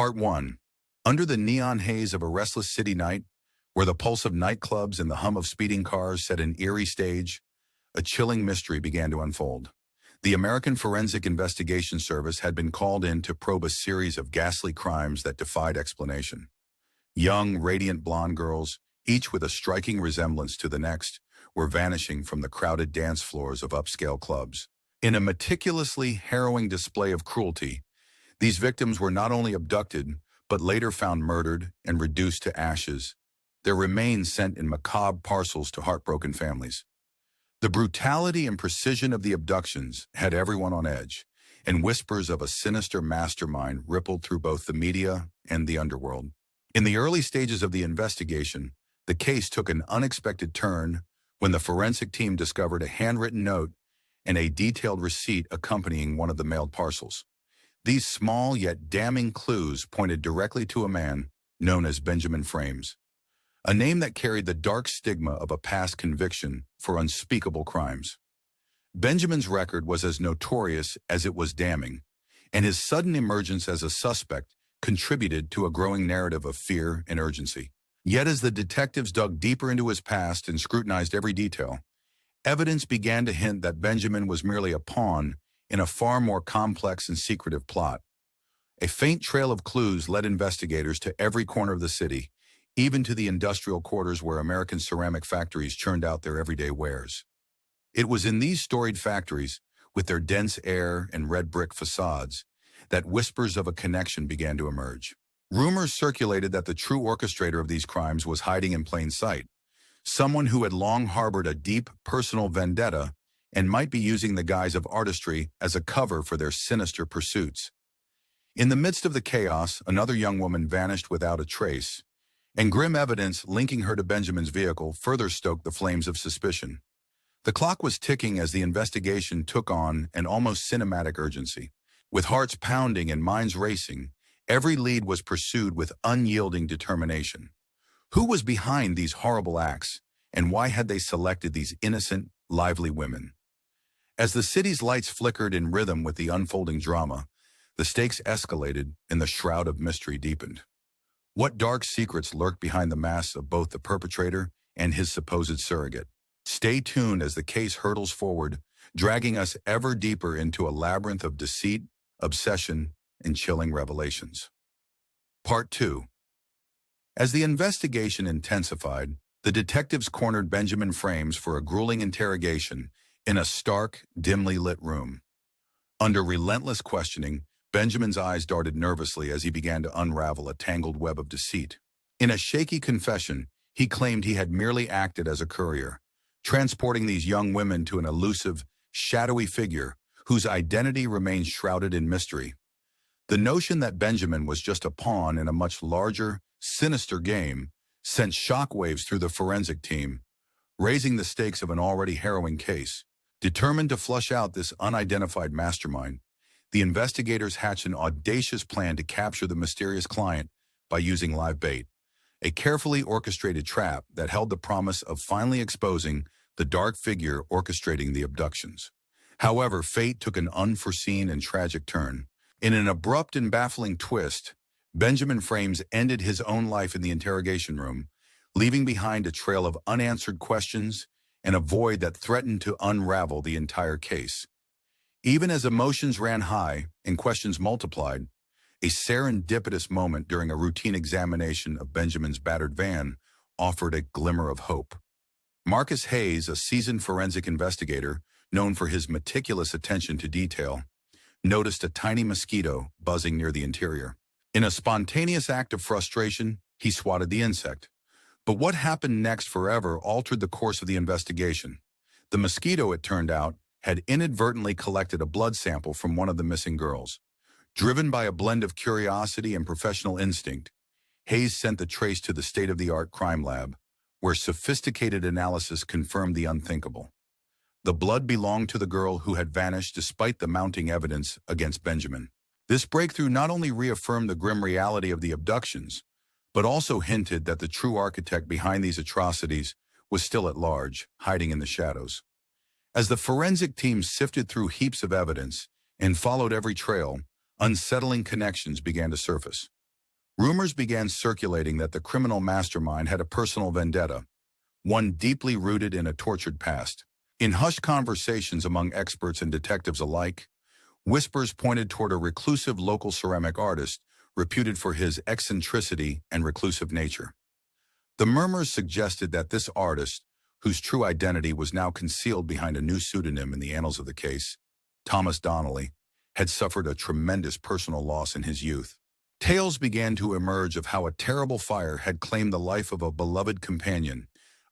Part 1. Under the neon haze of a restless city night, where the pulse of nightclubs and the hum of speeding cars set an eerie stage, a chilling mystery began to unfold. The American Forensic Investigation Service had been called in to probe a series of ghastly crimes that defied explanation. Young, radiant blonde girls, each with a striking resemblance to the next, were vanishing from the crowded dance floors of upscale clubs. In a meticulously harrowing display of cruelty, these victims were not only abducted, but later found murdered and reduced to ashes, their remains sent in macabre parcels to heartbroken families. The brutality and precision of the abductions had everyone on edge, and whispers of a sinister mastermind rippled through both the media and the underworld. In the early stages of the investigation, the case took an unexpected turn when the forensic team discovered a handwritten note and a detailed receipt accompanying one of the mailed parcels. These small yet damning clues pointed directly to a man known as Benjamin Frames, a name that carried the dark stigma of a past conviction for unspeakable crimes. Benjamin's record was as notorious as it was damning, and his sudden emergence as a suspect contributed to a growing narrative of fear and urgency. Yet as the detectives dug deeper into his past and scrutinized every detail, evidence began to hint that Benjamin was merely a pawn in a far more complex and secretive plot. A faint trail of clues led investigators to every corner of the city, even to the industrial quarters where American ceramic factories churned out their everyday wares. It was in these storied factories, with their dense air and red brick facades, that whispers of a connection began to emerge. Rumors circulated that the true orchestrator of these crimes was hiding in plain sight, someone who had long harbored a deep personal vendetta and might be using the guise of artistry as a cover for their sinister pursuits. In the midst of the chaos, another young woman vanished without a trace, and grim evidence linking her to Benjamin's vehicle further stoked the flames of suspicion. The clock was ticking as the investigation took on an almost cinematic urgency. With hearts pounding and minds racing, every lead was pursued with unyielding determination. Who was behind these horrible acts, and why had they selected these innocent, lively women? As the city's lights flickered in rhythm with the unfolding drama, the stakes escalated and the shroud of mystery deepened. What dark secrets lurked behind the masks of both the perpetrator and his supposed surrogate? Stay tuned as the case hurtles forward, dragging us ever deeper into a labyrinth of deceit, obsession, and chilling revelations. Part 2. As the investigation intensified, the detectives cornered Benjamin Frames for a grueling interrogation in a stark, dimly lit room. Under relentless questioning, Benjamin's eyes darted nervously as he began to unravel a tangled web of deceit. In a shaky confession, he claimed he had merely acted as a courier, transporting these young women to an elusive, shadowy figure whose identity remained shrouded in mystery. The notion that Benjamin was just a pawn in a much larger, sinister game sent shockwaves through the forensic team, raising the stakes of an already harrowing case. Determined to flush out this unidentified mastermind, the investigators hatched an audacious plan to capture the mysterious client by using live bait, a carefully orchestrated trap that held the promise of finally exposing the dark figure orchestrating the abductions. However, fate took an unforeseen and tragic turn. In an abrupt and baffling twist, Benjamin Frames ended his own life in the interrogation room, leaving behind a trail of unanswered questions and a void that threatened to unravel the entire case. Even as emotions ran high and questions multiplied, a serendipitous moment during a routine examination of Benjamin's battered van offered a glimmer of hope. Marcus Hayes, a seasoned forensic investigator known for his meticulous attention to detail, noticed a tiny mosquito buzzing near the interior. In a spontaneous act of frustration, he swatted the insect. But what happened next forever altered the course of the investigation. The mosquito, it turned out, had inadvertently collected a blood sample from one of the missing girls. Driven by a blend of curiosity and professional instinct, Hayes sent the trace to the state-of-the-art crime lab, where sophisticated analysis confirmed the unthinkable. The blood belonged to the girl who had vanished despite the mounting evidence against Benjamin. This breakthrough not only reaffirmed the grim reality of the abductions, but also hinted that the true architect behind these atrocities was still at large, hiding in the shadows. As the forensic team sifted through heaps of evidence and followed every trail, unsettling connections began to surface. Rumors began circulating that the criminal mastermind had a personal vendetta, one deeply rooted in a tortured past. In hushed conversations among experts and detectives alike, whispers pointed toward a reclusive local ceramic artist reputed for his eccentricity and reclusive nature. The murmurs suggested that this artist, whose true identity was now concealed behind a new pseudonym in the annals of the case, Thomas Donnelly, had suffered a tremendous personal loss in his youth. Tales began to emerge of how a terrible fire had claimed the life of a beloved companion,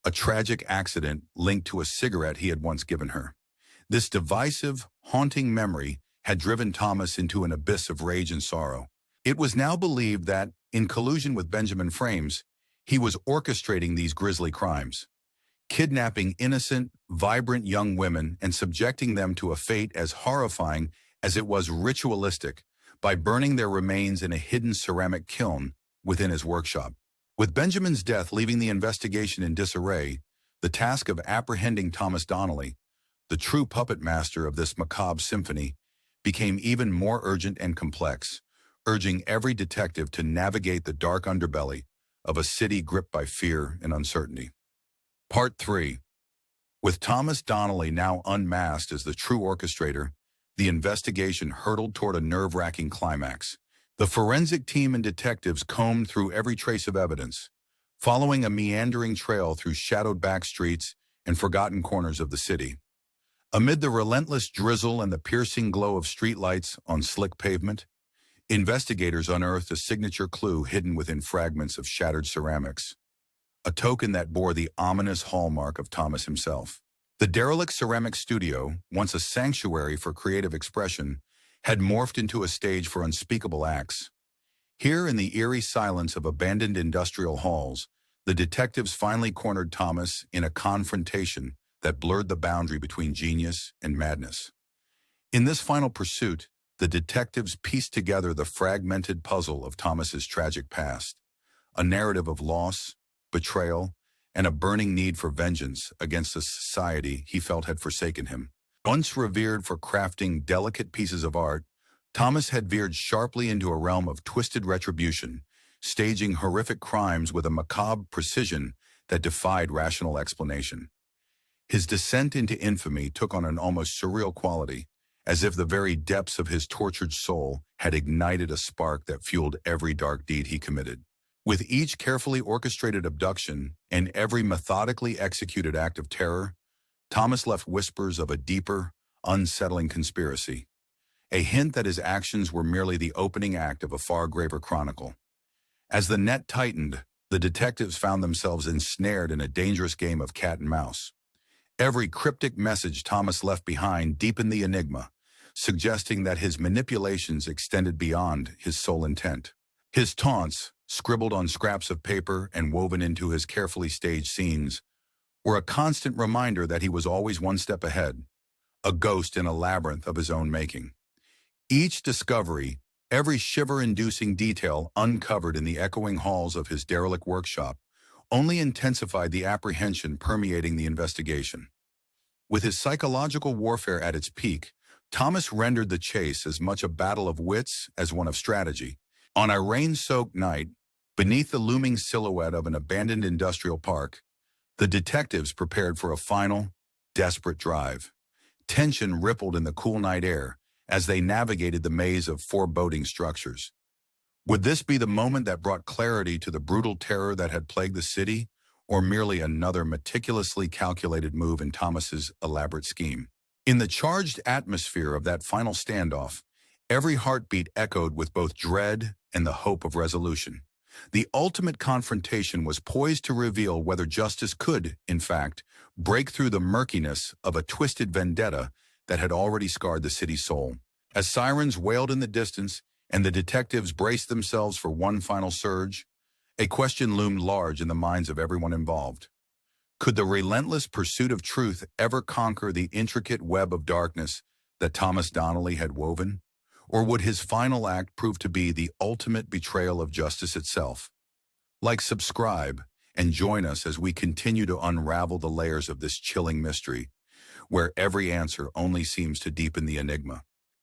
a tragic accident linked to a cigarette he had once given her. This divisive, haunting memory had driven Thomas into an abyss of rage and sorrow. It was now believed that, in collusion with Benjamin Frames, he was orchestrating these grisly crimes, kidnapping innocent, vibrant young women and subjecting them to a fate as horrifying as it was ritualistic by burning their remains in a hidden ceramic kiln within his workshop. With Benjamin's death leaving the investigation in disarray, the task of apprehending Thomas Donnelly, the true puppet master of this macabre symphony, became even more urgent and complex, urging every detective to navigate the dark underbelly of a city gripped by fear and uncertainty. Part 3. With Thomas Donnelly now unmasked as the true orchestrator, the investigation hurtled toward a nerve-wracking climax. The forensic team and detectives combed through every trace of evidence, following a meandering trail through shadowed back streets and forgotten corners of the city. Amid the relentless drizzle and the piercing glow of streetlights on slick pavement, investigators unearthed a signature clue hidden within fragments of shattered ceramics, a token that bore the ominous hallmark of Thomas himself. The derelict ceramic studio, once a sanctuary for creative expression, had morphed into a stage for unspeakable acts. Here, in the eerie silence of abandoned industrial halls, the detectives finally cornered Thomas in a confrontation that blurred the boundary between genius and madness. In this final pursuit, the detectives pieced together the fragmented puzzle of Thomas's tragic past, a narrative of loss, betrayal, and a burning need for vengeance against a society he felt had forsaken him. Once revered for crafting delicate pieces of art, Thomas had veered sharply into a realm of twisted retribution, staging horrific crimes with a macabre precision that defied rational explanation. His descent into infamy took on an almost surreal quality, as if the very depths of his tortured soul had ignited a spark that fueled every dark deed he committed. With each carefully orchestrated abduction and every methodically executed act of terror, Thomas left whispers of a deeper, unsettling conspiracy, a hint that his actions were merely the opening act of a far graver chronicle. As the net tightened, the detectives found themselves ensnared in a dangerous game of cat and mouse. Every cryptic message Thomas left behind deepened the enigma, suggesting that his manipulations extended beyond his sole intent. His taunts, scribbled on scraps of paper and woven into his carefully staged scenes, were a constant reminder that he was always one step ahead, a ghost in a labyrinth of his own making. Each discovery, every shiver-inducing detail uncovered in the echoing halls of his derelict workshop, only intensified the apprehension permeating the investigation. With his psychological warfare at its peak, Thomas rendered the chase as much a battle of wits as one of strategy. On a rain-soaked night, beneath the looming silhouette of an abandoned industrial park, the detectives prepared for a final, desperate drive. Tension rippled in the cool night air as they navigated the maze of foreboding structures. Would this be the moment that brought clarity to the brutal terror that had plagued the city, or merely another meticulously calculated move in Thomas's elaborate scheme? In the charged atmosphere of that final standoff, every heartbeat echoed with both dread and the hope of resolution. The ultimate confrontation was poised to reveal whether justice could, in fact, break through the murkiness of a twisted vendetta that had already scarred the city's soul. As sirens wailed in the distance and the detectives braced themselves for one final surge, a question loomed large in the minds of everyone involved. Could the relentless pursuit of truth ever conquer the intricate web of darkness that Thomas Donnelly had woven? Or would his final act prove to be the ultimate betrayal of justice itself? Like, subscribe, and join us as we continue to unravel the layers of this chilling mystery, where every answer only seems to deepen the enigma.